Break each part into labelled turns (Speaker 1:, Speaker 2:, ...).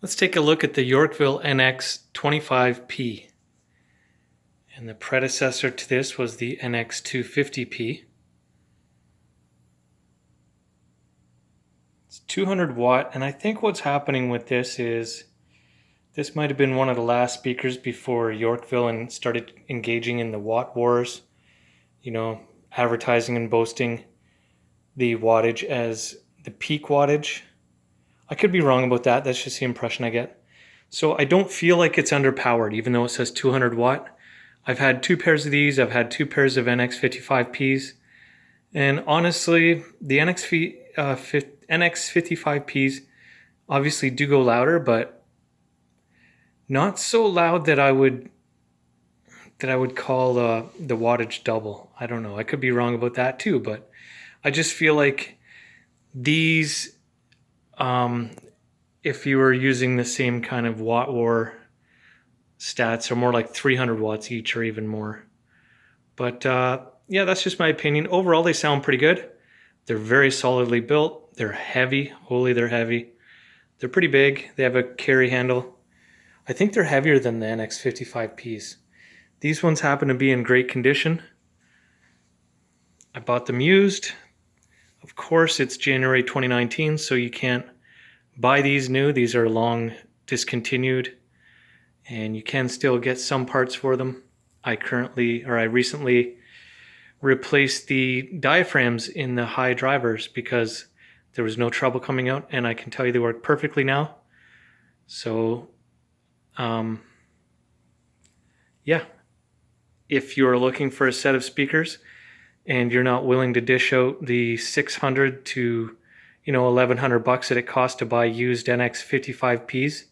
Speaker 1: Let's take a look at the Yorkville nx25p. And the predecessor to this was the nx250p. It's 200 watt, and I think what's happening with this is this might have been one of the last speakers before Yorkville and started engaging in the watt wars, advertising and boasting the wattage as the peak wattage. I could be wrong about that. That's just the impression I get. So I don't feel like it's underpowered, even though it says 200 watt. I've had two pairs of these. I've had two pairs of nx55ps. And honestly, the nx55ps obviously do go louder, but not so loud that I would call the wattage double. I don't know. I could be wrong about that too, but I just feel like these, if you were using the same kind of watt war stats, are more like 300 watts each or even more. But yeah, that's just my opinion. Overall, they sound pretty good. They're very solidly built. They're heavy. Holy, they're heavy. They're pretty big. They have a carry handle. I think they're heavier than the nx55ps. These ones happen to be in great condition. I bought them used. Of course, it's January 2019, so you can't buy these new. These are long discontinued, and you can still get some parts for them. I recently replaced the diaphragms in the high drivers because there was no trouble coming out, and I can tell you they work perfectly now. So, yeah, if you're looking for a set of speakers and you're not willing to dish out the $600 to $1,100 that it costs to buy used nx55ps,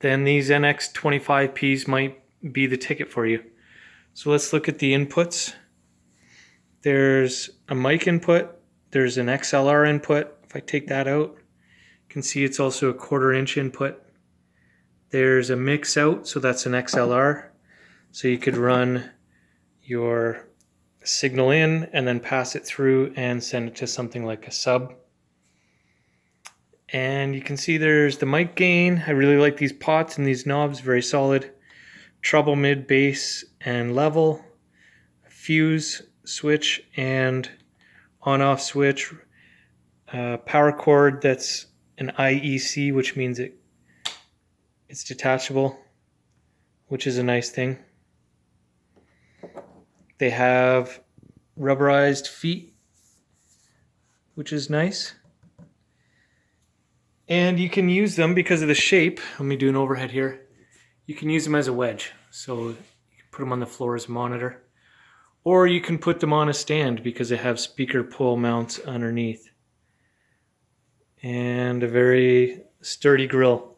Speaker 1: then these nx25ps might be the ticket for you. So let's look at the inputs. There's a mic input, there's an XLR input. If I take that out, you can see it's also a 1/4 inch input. There's a mix out, so that's an XLR. So you could run your signal in and then pass it through and send it to something like a sub. And you can see there's the mic gain. I really like these pots and these knobs, very solid. Treble, mid, bass, and level. Fuse switch and on-off switch. Power cord that's an IEC, which means it's detachable, which is a nice thing. They have rubberized feet, which is nice. And you can use them because of the shape. Let me do an overhead here. You can use them as a wedge. So you can put them on the floor as a monitor. Or you can put them on a stand because they have speaker pull mounts underneath. And a very sturdy grill.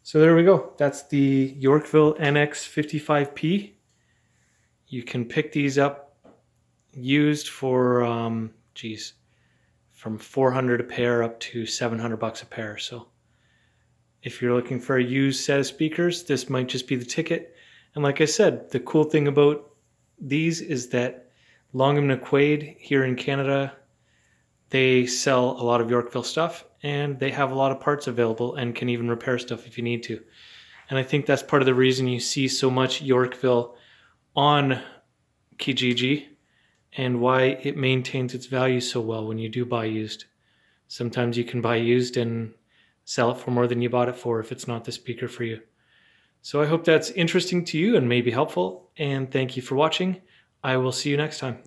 Speaker 1: So there we go. That's the Yorkville nx55p. You can pick these up used for, from $400 a pair up to $700 a pair. So if you're looking for a used set of speakers, this might just be the ticket. And like I said, the cool thing about these is that Long and McQuade here in Canada, they sell a lot of Yorkville stuff, and they have a lot of parts available and can even repair stuff if you need to. And I think that's part of the reason you see so much Yorkville on Kijiji and why it maintains its value so well when you do buy used. Sometimes you can buy used and sell it for more than you bought it for if it's not the speaker for you. So I hope that's interesting to you and maybe helpful, and thank you for watching. I will see you next time.